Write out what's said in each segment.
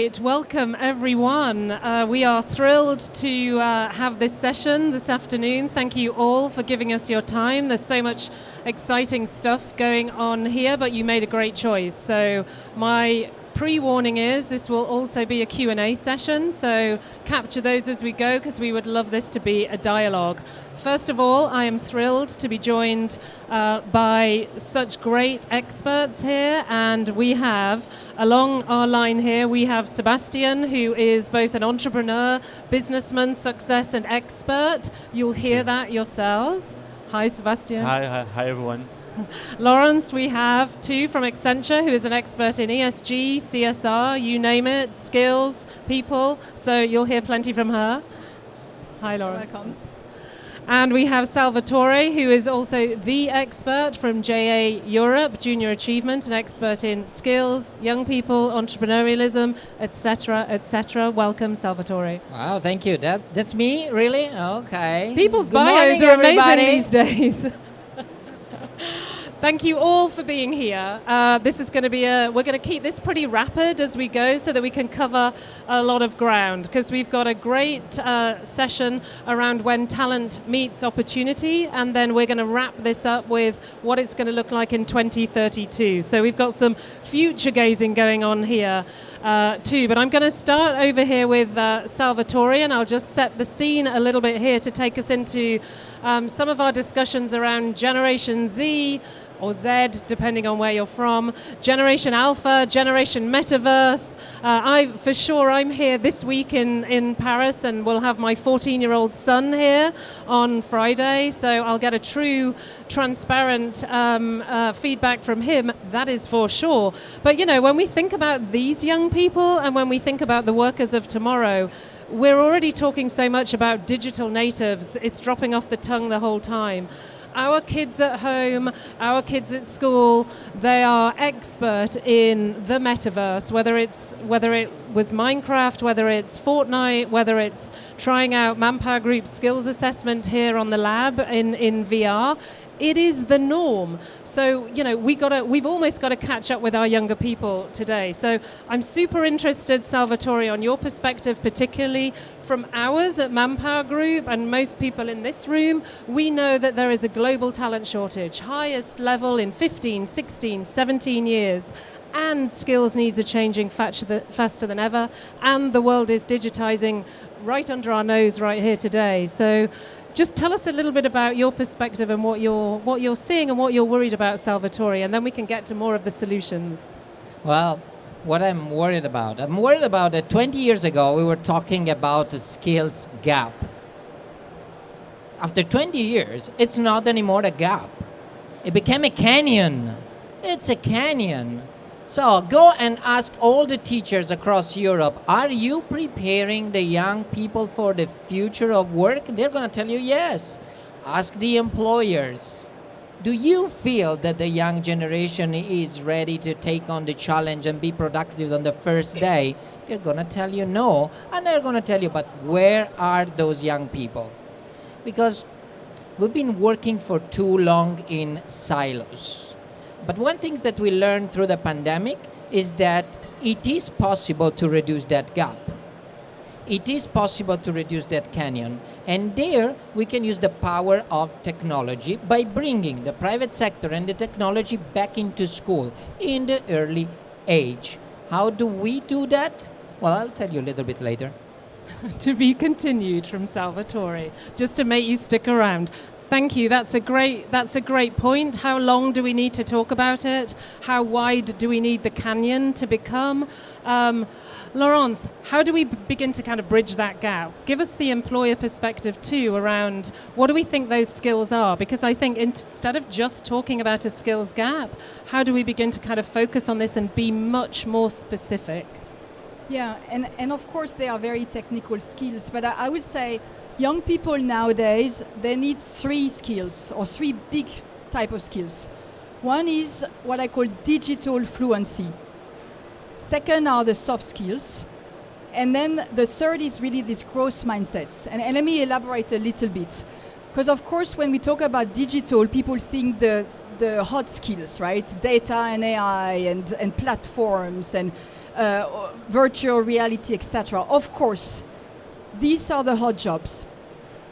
right, welcome everyone. We are thrilled to have this session this afternoon. Thank you all for giving us your time. There's so much exciting stuff going on here, but you made a great choice. So my pre-warning is this will also be a Q&A session, so capture those as we go because we would love this to be a dialogue. First of all, I am thrilled to be joined by such great experts here, and we have, along our line here, we have Sébastien, who is both an entrepreneur, businessman, success and expert. You'll hear that yourselves. Hi, Sébastien. Hi everyone. Laurence, we have too from Accenture, who is an expert in ESG, CSR, you name it, skills, people. So you'll hear plenty from her. Hi, Laurence. Welcome. And we have Salvatore, who is also the expert from Europe, Junior Achievement, an expert in skills, young people, entrepreneurialism, etc., etc. Welcome, Salvatore. Wow, thank you. That's me, really? Okay. People's Good bios morning, are amazing everybody. these days. Thank you all for being here. This is going to be we're going to keep this pretty rapid as we go so that we can cover a lot of ground because we've got a great session around when talent meets opportunity, and then we're going to wrap this up with what it's going to look like in 2032. So we've got some future gazing going on here too, but I'm going to start over here with Salvatore, and I'll just set the scene a little bit here to take us into some of our discussions around Generation Z, or Z, depending on where you're from, Generation Alpha, Generation Metaverse. I'm here this week in Paris, and we'll have my 14-year-old son here on Friday, so I'll get a true, transparent feedback from him, that is for sure. But, you know, when we think about these young people and when we think about the workers of tomorrow, we're already talking so much about digital natives. It's dropping off the tongue the whole time. Our kids at home, our kids at school, they are expert in the metaverse, whether it was Minecraft, whether it's Fortnite, whether it's trying out Manpower Group skills assessment here on the lab in VR. It is the norm. So, you know, we've almost got to catch up with our younger people today. So I'm super interested, Salvatore, on your perspective, particularly from ours at Manpower Group and most people in this room. We know that there is a global talent shortage, highest level in 15, 16, 17 years. And skills needs are changing faster than ever. And the world is digitizing right under our nose right here today. So just tell us a little bit about your perspective and what you're seeing and what you're worried about, Salvatore, and then we can get to more of the solutions. Well, what I'm worried about that 20 years ago we were talking about the skills gap. After 20 years, it's not anymore a gap. It became a canyon. It's a canyon. So go and ask all the teachers across Europe, are you preparing the young people for the future of work? They're going to tell you yes. Ask the employers. Do you feel that the young generation is ready to take on the challenge and be productive on the first day? They're going to tell you no. And they're going to tell you, but where are those young people? Because we've been working for too long in silos. But one thing that we learned through the pandemic is that it is possible to reduce that gap. It is possible to reduce that canyon. And there we can use the power of technology by bringing the private sector and the technology back into school in the early age. How do we do that? Well, I'll tell you a little bit later. To be continued from Salvatore, just to make you stick around. Thank you. That's a great point. How long do we need to talk about it? How wide do we need the canyon to become? Laurence, how do we begin to kind of bridge that gap? Give us the employer perspective too around what do we think those skills are? Because I think instead of just talking about a skills gap, how do we begin to kind of focus on this and be much more specific? Yeah, and of course they are very technical skills, but I would say young people nowadays, they need three skills or three big type of skills. One is what I call digital fluency. Second are the soft skills. And then the third is really this growth mindsets. And let me elaborate a little bit. Because of course, when we talk about digital, people think the hot skills, right? Data and AI and platforms and virtual reality, etc. Of course, these are the hot jobs.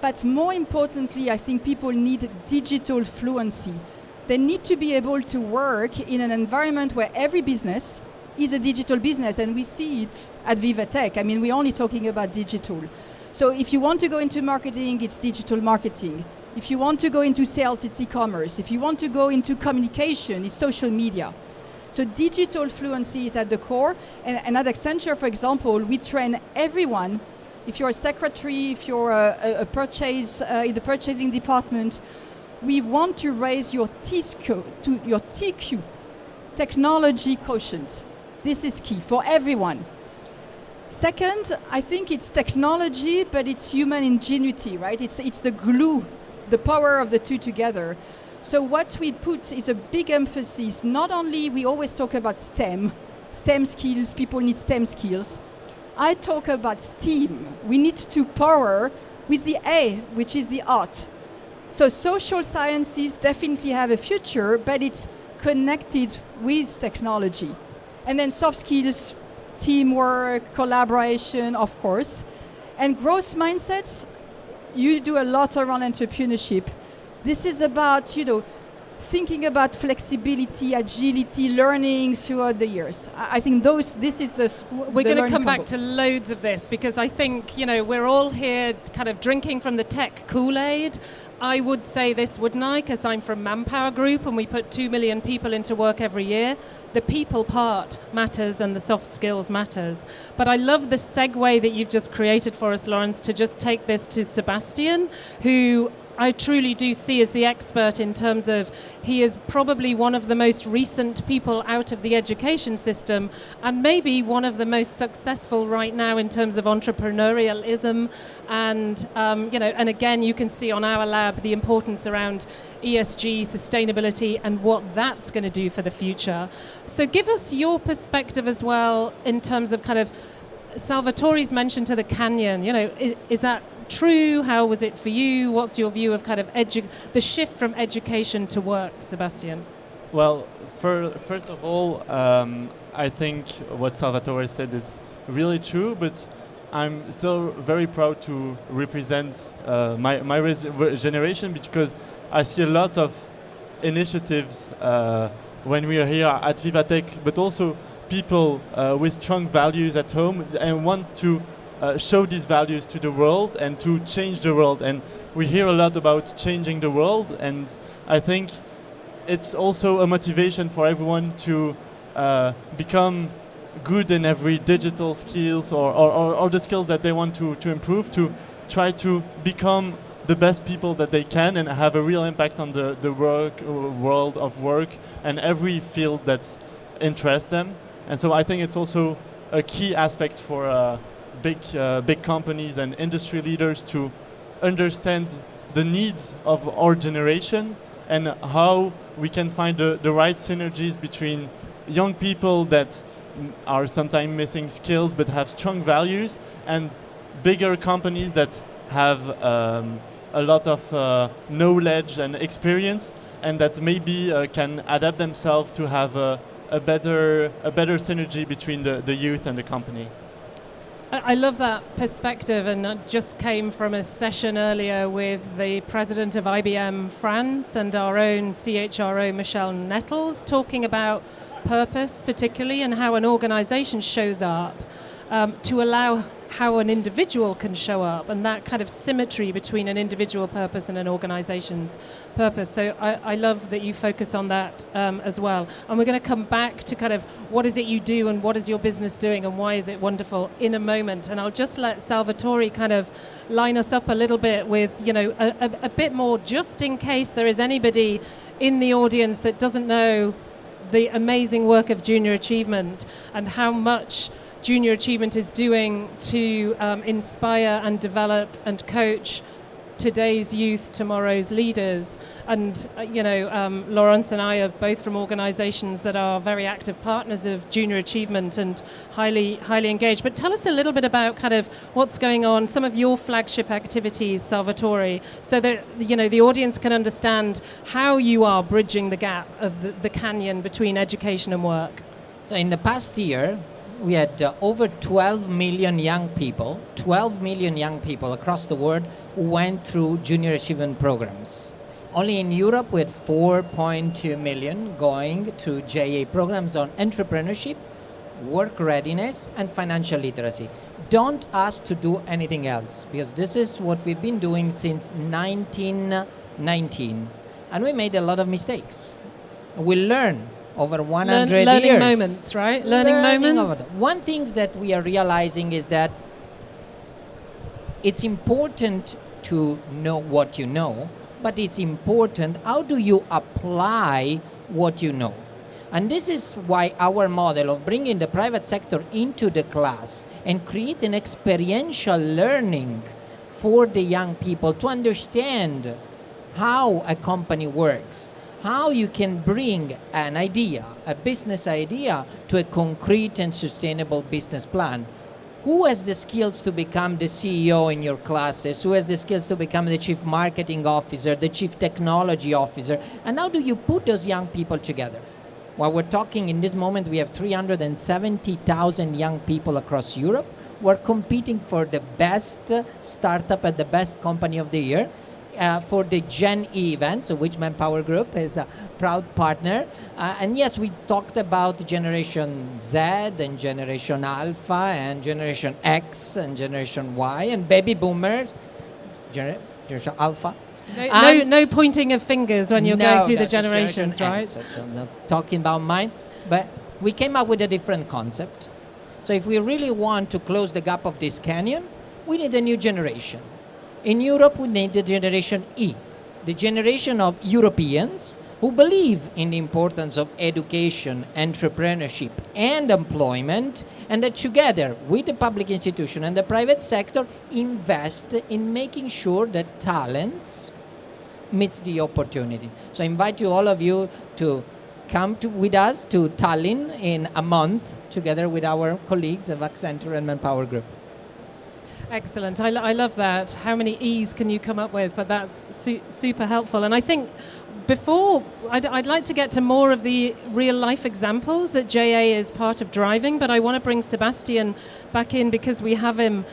But more importantly, I think people need digital fluency. They need to be able to work in an environment where every business is a digital business, and we see it at Vivatech. I mean, we're only talking about digital. So if you want to go into marketing, it's digital marketing. If you want to go into sales, it's e-commerce. If you want to go into communication, it's social media. So digital fluency is at the core. And at Accenture, for example, we train everyone. If you're a secretary, if you're a purchase in the purchasing department, we want to raise your TQ, technology quotient. This is key for everyone. Second, I think it's technology, but it's human ingenuity, right? It's the glue, the power of the two together. So what we put is a big emphasis. Not only we always talk about STEM skills, people need STEM skills. I talk about STEAM. We need to power with the A, which is the art. So social sciences definitely have a future, but it's connected with technology. And then soft skills, teamwork, collaboration, of course. And growth mindsets, you do a lot around entrepreneurship. This is about, thinking about flexibility, agility, learning throughout the years. I think this is the We're going to come back to loads of this, because I think, we're all here kind of drinking from the tech Kool-Aid. I would say this, wouldn't I? Because I'm from Manpower Group and we put 2 million people into work every year. The people part matters and the soft skills matters. But I love the segue that you've just created for us, Laurence, to just take this to Sébastien, who I truly do see as the expert in terms of he is probably one of the most recent people out of the education system and maybe one of the most successful right now in terms of entrepreneurialism. And, and again, you can see on our lab the importance around ESG, sustainability, and what that's going to do for the future. So give us your perspective as well in terms of kind of Salvatore's mention to the canyon. Is that true? How was it for you? What's your view of kind of the shift from education to work, Sébastien? Well, first of all, I think what Salvatore said is really true, but I'm still very proud to represent my generation, because I see a lot of initiatives when we are here at Vivatech, but also people with strong values at home and want to show these values to the world and to change the world. And we hear a lot about changing the world, and I think it's also a motivation for everyone to become good in every digital skills or the skills that they want to improve, to try to become the best people that they can and have a real impact on the world of work and every field that interests them. And so I think it's also a key aspect for big companies and industry leaders to understand the needs of our generation and how we can find the right synergies between young people that are sometimes missing skills but have strong values, and bigger companies that have a lot of knowledge and experience, and that maybe can adapt themselves to have a better synergy between the youth and the company. I love that perspective, and I just came from a session earlier with the president of IBM France and our own CHRO Michelle Nettles, talking about purpose particularly and how an organization shows up to allow how an individual can show up, and that kind of symmetry between an individual purpose and an organization's purpose. So I love that you focus on that as well. And we're going to come back to kind of what is it you do and what is your business doing and why is it wonderful in a moment. And I'll just let Salvatore kind of line us up a little bit with, a bit more, just in case there is anybody in the audience that doesn't know the amazing work of Junior Achievement and how much Junior Achievement is doing to inspire and develop and coach today's youth, tomorrow's leaders. And, Laurence and I are both from organizations that are very active partners of Junior Achievement and highly engaged. But tell us a little bit about kind of what's going on, some of your flagship activities, Salvatore, so that, the audience can understand how you are bridging the gap of the canyon between education and work. So in the past year, we had over 12 million young people across the world who went through Junior Achievement programs. Only in Europe, we had 4.2 million going through JA programs on entrepreneurship, work readiness, and financial literacy. Don't ask to do anything else, because this is what we've been doing since 1919. And we made a lot of mistakes. We learn over 100 years. Learning moments, right? Learning moments. One thing that we are realizing is that it's important to know what you know, but it's important how do you apply what you know. And this is why our model of bringing the private sector into the class and creating experiential learning for the young people to understand how a company works, how you can bring an idea, a business idea, to a concrete and sustainable business plan. Who has the skills to become the CEO in your classes? Who has the skills to become the chief marketing officer, the chief technology officer? And how do you put those young people together? While we're talking in this moment, we have 370,000 young people across Europe who are competing for the best startup and the best company of the year. For the Gen E events, of which Manpower Group is a proud partner. And yes, we talked about Generation Z and Generation Alpha and Generation X and Generation Y and baby boomers, Generation Alpha. No pointing of fingers when you're going through the generations, right? So I'm not talking about mine, but we came up with a different concept. So if we really want to close the gap of this canyon, we need a new generation. In Europe, we need the Generation E, the generation of Europeans who believe in the importance of education, entrepreneurship, and employment, and that together with the public institution and the private sector invest in making sure that talents meets the opportunity. So I invite you, all of you, to come with us to Tallinn in a month, together with our colleagues of Accenture and Manpower Group. Excellent. I love that. How many E's can you come up with? But that's super helpful. And I think before, I'd like to get to more of the real life examples that JA is part of driving, but I want to bring Sébastien back in because we have him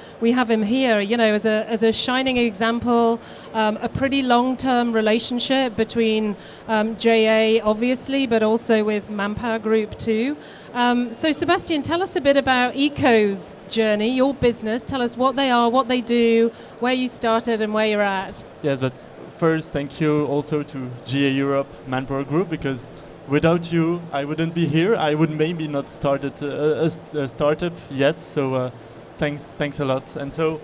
here, you know, as a shining example, a pretty long-term relationship between JA, obviously, but also with Manpower Group too. So Sébastien, tell us a bit about Ekowz journey, your business. Tell us what they are, what they do, where you started and where you're at. Yes, but first, thank you also to GA Europe Manpower Group, because without you, I wouldn't be here. I would maybe not started a startup yet. So thanks a lot. And so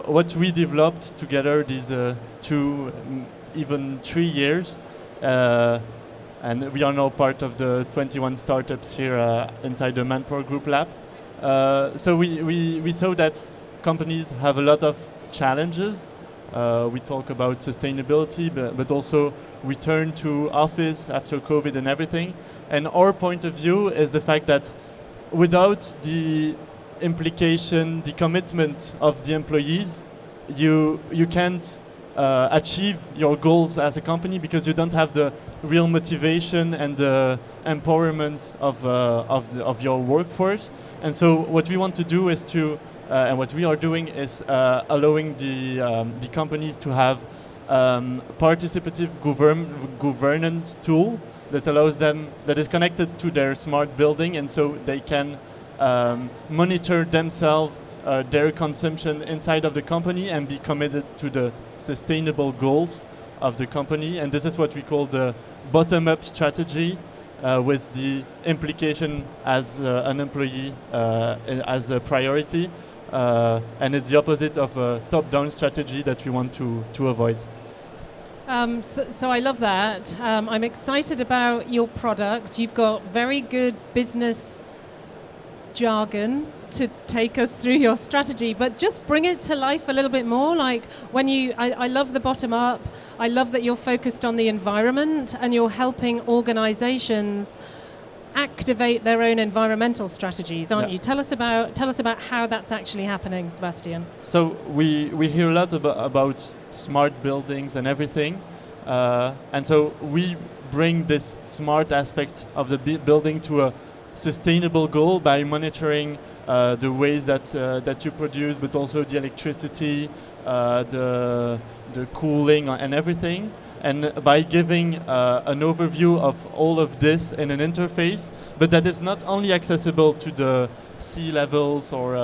what we developed together these 2, even 3 years, and we are now part of the 21 startups here inside the Manpower Group lab. So we saw that companies have a lot of challenges. We talk about sustainability, but also return to office after COVID and everything. And our point of view is the fact that without the implication, the commitment of the employees, you can't achieve your goals as a company, because you don't have the real motivation and the empowerment of your workforce. And so what we want to do is to and what we are doing is allowing the companies to have participative governance tool that allows them, that is connected to their smart building, and so they can monitor themselves, their consumption inside of the company, and be committed to the sustainable goals of the company. And this is what we call the bottom-up strategy, with the implication as an employee as a priority. And it's the opposite of a top-down strategy that we want to avoid. So I love that. I'm excited about your product. You've got very good business jargon to take us through your strategy, but just bring it to life a little bit more. Like when I love the bottom up. I love that you're focused on the environment and you're helping organizations activate their own environmental strategies, aren't you? Tell us about how that's actually happening, Sébastien. So we hear a lot about smart buildings and everything, and so we bring this smart aspect of the building to sustainable goal by monitoring the ways that you produce, but also the electricity, the cooling and everything. And by giving an overview of all of this in an interface, but that is not only accessible to the C-levels or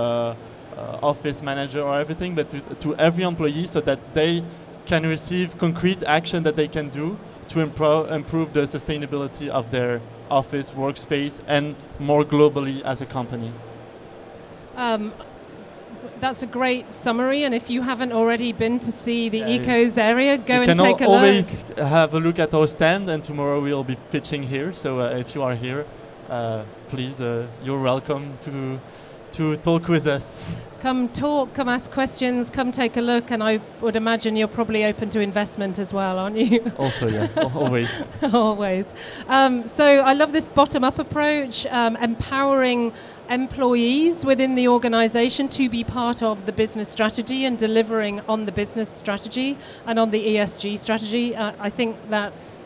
office manager or everything, but to every employee, so that they can receive concrete action that they can do to improve the sustainability of their office, workspace, and more globally as a company. That's a great summary, and if you haven't already been to see the Ekowz area, go and take a look. You can always have a look at our stand, and tomorrow we'll be pitching here. So if you are here, please, you're welcome to talk with us. Come talk, come ask questions, come take a look, and I would imagine you're probably open to investment as well, aren't you? Also, yeah, always. Always. So I love this bottom-up approach, empowering employees within the organization to be part of the business strategy and delivering on the business strategy and on the ESG strategy. I think that's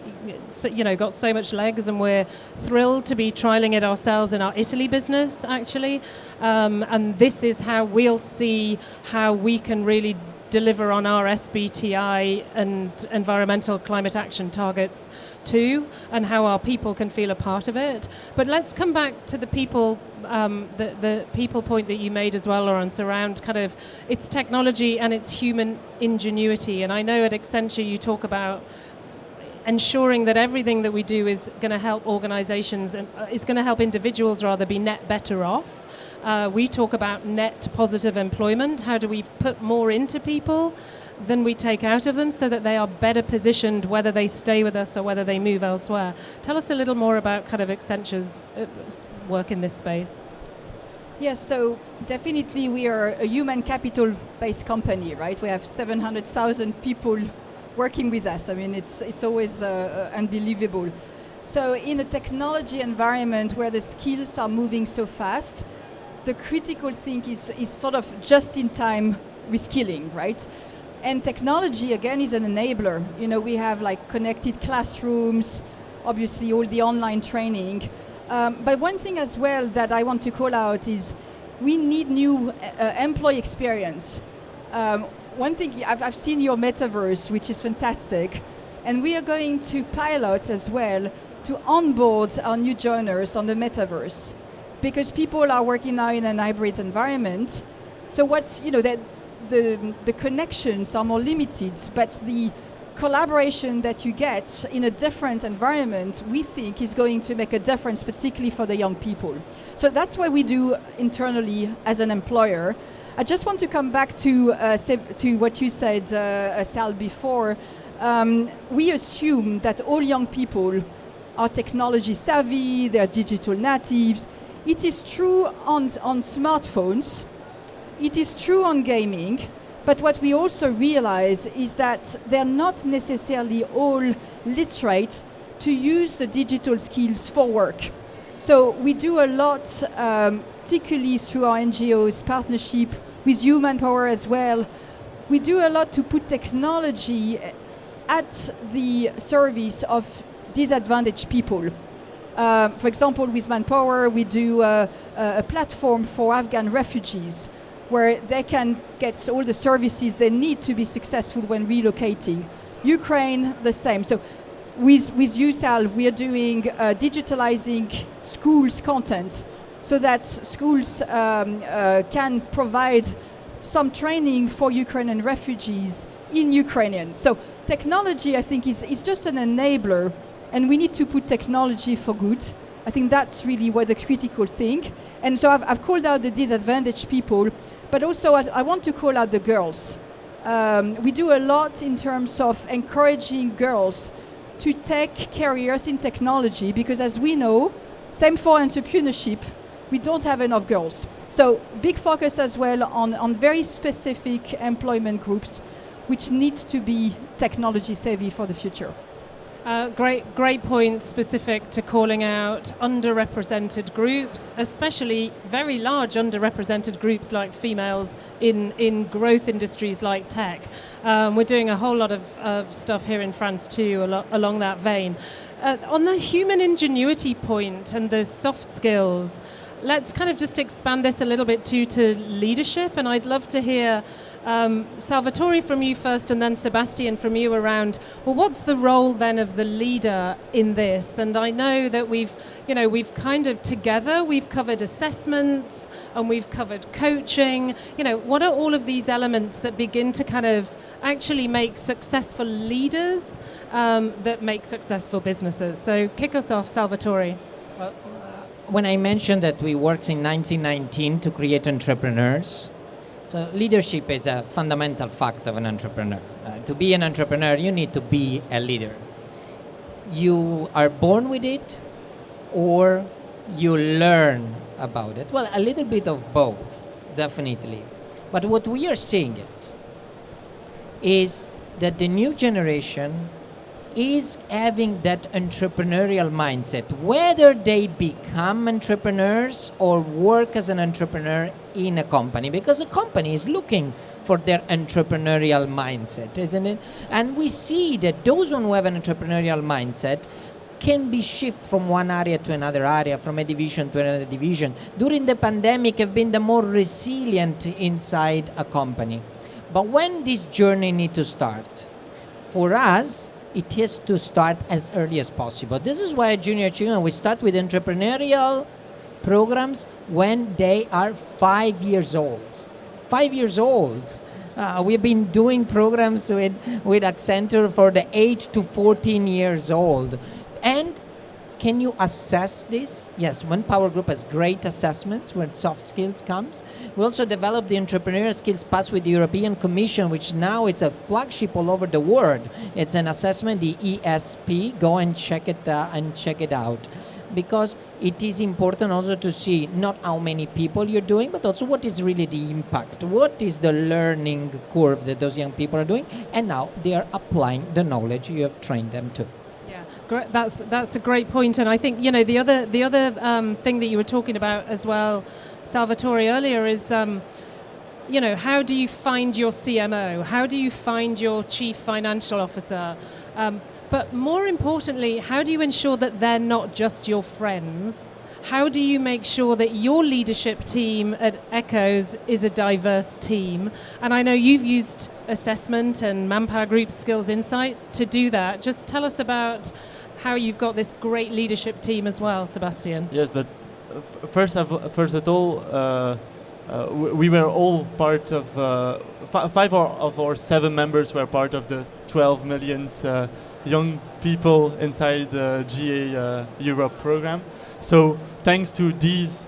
got so much legs, and we're thrilled to be trialing it ourselves in our Italy business, actually. And this is how we'll see how we can really deliver on our SBTI and environmental climate action targets too, and how our people can feel a part of it. But let's come back to the people, the people point that you made as well, Laurence, around kind of its technology and its human ingenuity. And I know at Accenture you talk about ensuring that everything that we do is going to help organizations and is going to help individuals rather be net better off. We talk about net positive employment. How do we put more into people than we take out of them so that they are better positioned whether they stay with us or whether they move elsewhere? Tell us a little more about kind of Accenture's work in this space. Yes, so definitely we are a human capital-based company, right? We have 700,000 people working with us. I mean, it's always unbelievable. So in a technology environment where the skills are moving so fast, the critical thing is sort of just-in-time reskilling, right? And technology, again, is an enabler. You know, we have like connected classrooms, obviously all the online training. But one thing as well that I want to call out is we need new employee experience. One thing, I've seen your metaverse, which is fantastic, and we are going to pilot as well to onboard our new joiners on the metaverse, because people are working now in an hybrid environment. So the connections are more limited, but the collaboration that you get in a different environment, we think is going to make a difference, particularly for the young people. So that's what we do internally as an employer. I just want to come back to what you said, Sal, before. We assume that all young people are technology savvy, they're digital natives. It is true on smartphones, it is true on gaming, but what we also realize is that they're not necessarily all literate to use the digital skills for work. So we do a lot, particularly through our NGOs partnership with Manpower as well. We do a lot to put technology at the service of disadvantaged people. For example, with Manpower, we do a platform for Afghan refugees where they can get all the services they need to be successful when relocating. Ukraine, the same. So with USAL, we are doing digitalizing schools' content so that schools can provide some training for Ukrainian refugees in Ukrainian. So technology, I think, is just an enabler, and we need to put technology for good. I think that's really what the critical thing. And so I've called out the disadvantaged people, but also I want to call out the girls. We do a lot in terms of encouraging girls to take careers in technology, because as we know, same for entrepreneurship, we don't have enough girls. So big focus as well on very specific employment groups which need to be technology savvy for the future. Great point specific to calling out underrepresented groups, especially very large underrepresented groups like females in growth industries like tech. We're doing a whole lot of stuff here in France too along that vein. On the human ingenuity point and the soft skills, let's kind of just expand this a little bit too to leadership, and I'd love to hear Salvatore from you first, and then Sébastien from you around, well, what's the role then of the leader in this? And I know that we've kind of together, we've covered assessments and we've covered coaching. What are all of these elements that begin to kind of actually make successful leaders that make successful businesses? So kick us off, Salvatore. When I mentioned that we worked in 1919 to create entrepreneurs, so leadership is a fundamental fact of an entrepreneur. To be an entrepreneur, you need to be a leader. You are born with it, or you learn about it. Well, a little bit of both, definitely. But what we are seeing is that the new generation is having that entrepreneurial mindset, whether they become entrepreneurs or work as an entrepreneur in a company, because a company is looking for their entrepreneurial mindset, isn't it? And we see that those who have an entrepreneurial mindset can be shifted from one area to another area, from a division to another division. During the pandemic, have been the more resilient inside a company. But when this journey needs to start, for us, it has to start as early as possible. This is why at Junior Achievement we start with entrepreneurial programs when they are 5 years old. 5 years old. We've been doing programs with Accenture for the 8 to 14 years old. And can you assess this? Yes, Manpower Group has great assessments when soft skills comes. We also developed the Entrepreneurial Skills Pass with the European Commission, which now it's a flagship all over the world. It's an assessment, the ESP. Go and check it out. Because it is important also to see not how many people you're doing, but also what is really the impact. What is the learning curve that those young people are doing? And now they are applying the knowledge you have trained them to. That's a great point, and I think the other thing that you were talking about as well, Salvatore, earlier is how do you find your CMO? How do you find your chief financial officer? But more importantly, how do you ensure that they're not just your friends? How do you make sure that your leadership team at Ekowz is a diverse team? And I know you've used assessment and Manpower Group Skills Insight to do that. Just tell us about how you've got this great leadership team as well, Sébastien. Yes, but first of all, we were all part of, 5 of our 7 members were part of the 12 million young people inside the GA Europe program. So thanks to these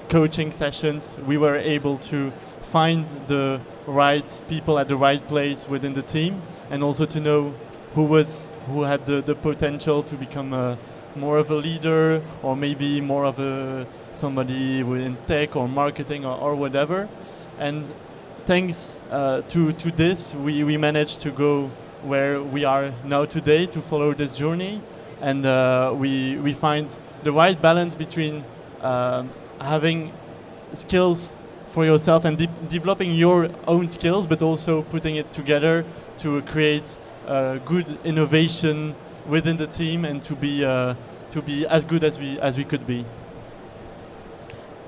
coaching sessions, we were able to find the right people at the right place within the team, and also to know who had the potential to become more of a leader, or maybe more of somebody in tech or marketing or whatever. And thanks to this, we managed to go where we are now today, to follow this journey, and we find the right balance between having skills for yourself and developing your own skills, but also putting it together to create good innovation within the team, and to be as good as we could be.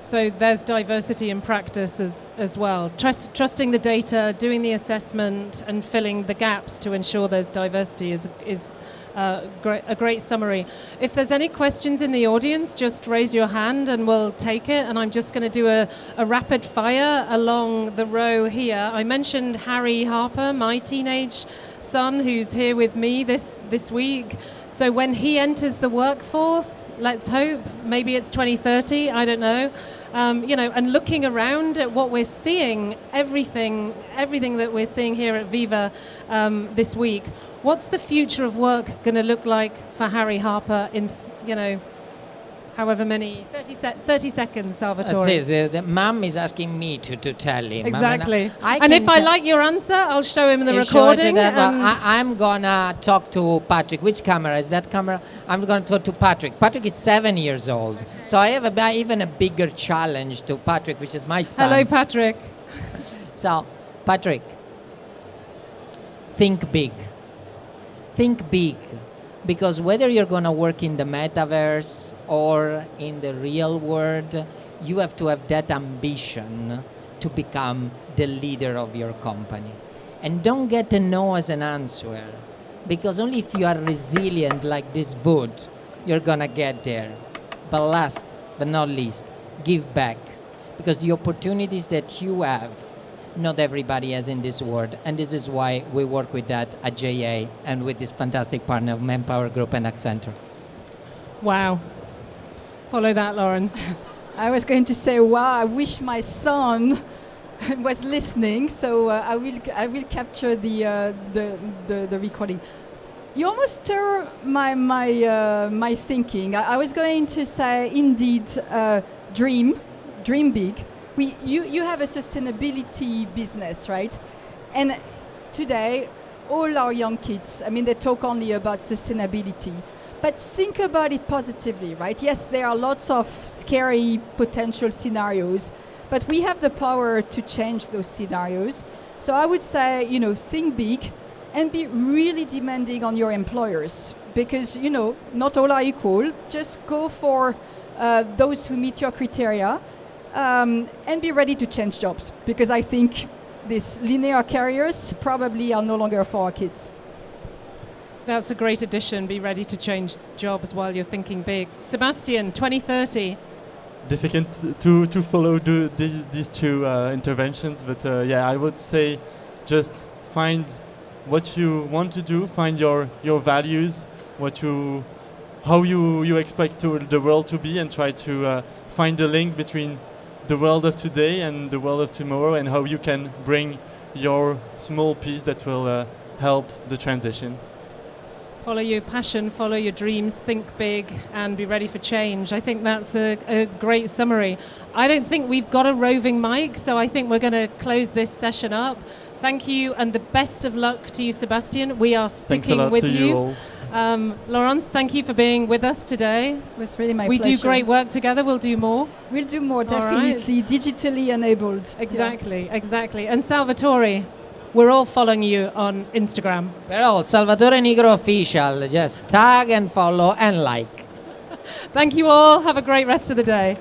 So there's diversity in practice as well. Trusting the data, doing the assessment, and filling the gaps to ensure there's diversity is a great summary. If there's any questions in the audience, just raise your hand and we'll take it. And I'm just going to do a rapid fire along the row here. I mentioned Harry Harper, my teenage son, who's here with me this week. So when he enters the workforce, let's hope, maybe it's 2030, I don't know, and looking around at what we're seeing, everything that we're seeing here at Viva this week, what's the future of work going to look like for Harry Harper in however many, 30 seconds, Salvatore. That's it. The mom is asking me to tell him. Exactly. I And can if I tell- like your answer, I'll show him the You show it to recording. that, but and I'm gonna talk to Patrick. Which camera is that camera? I'm gonna talk to Patrick. Patrick is 7 years old, so I have even a bigger challenge to Patrick, which is my son. hello, Patrick. So, Patrick, think big. Think big, because whether you're gonna work in the metaverse or in the real world, you have to have that ambition to become the leader of your company. And don't get a no as an answer, because only if you are resilient like this wood, you're gonna get there. But last but not least, give back, because the opportunities that you have, not everybody has in this world, and this is why we work with that at JA and with this fantastic partner of Manpower Group and Accenture. Wow. Follow that, Laurence. I was going to say, wow, I wish my son was listening, so I will capture the recording. You almost stir my thinking. I was going to say, indeed, dream big. You have a sustainability business, right? And today, all our young kids, I mean, they talk only about sustainability. But think about it positively, right? Yes, there are lots of scary potential scenarios, but we have the power to change those scenarios. So I would say, think big and be really demanding on your employers, because, not all are equal. Just go for those who meet your criteria. And be ready to change jobs, because I think these linear careers probably are no longer for our kids. That's a great addition. Be ready to change jobs while you're thinking big. Sébastien, 2030. Difficult to follow these two interventions, but yeah, I would say just find what you want to do, find your values, how you expect the world to be, and try to find the link between the world of today and the world of tomorrow, and how you can bring your small piece that will help the transition. Follow your passion, follow your dreams, think big, and be ready for change. I think that's a great summary. I don't think we've got a roving mic, so I think we're going to close this session up. Thank you, and the best of luck to you, Sébastien. We are sticking Thanks a lot with to you. you all. Laurence, thank you for being with us today. It was really my We pleasure. do great work together. We'll do more. We'll do more, All right. definitely, digitally enabled. Exactly. And Salvatore, we're all following you on Instagram. Well, Salvatore Nigro official. Just tag and follow and like. Thank you all. Have a great rest of the day.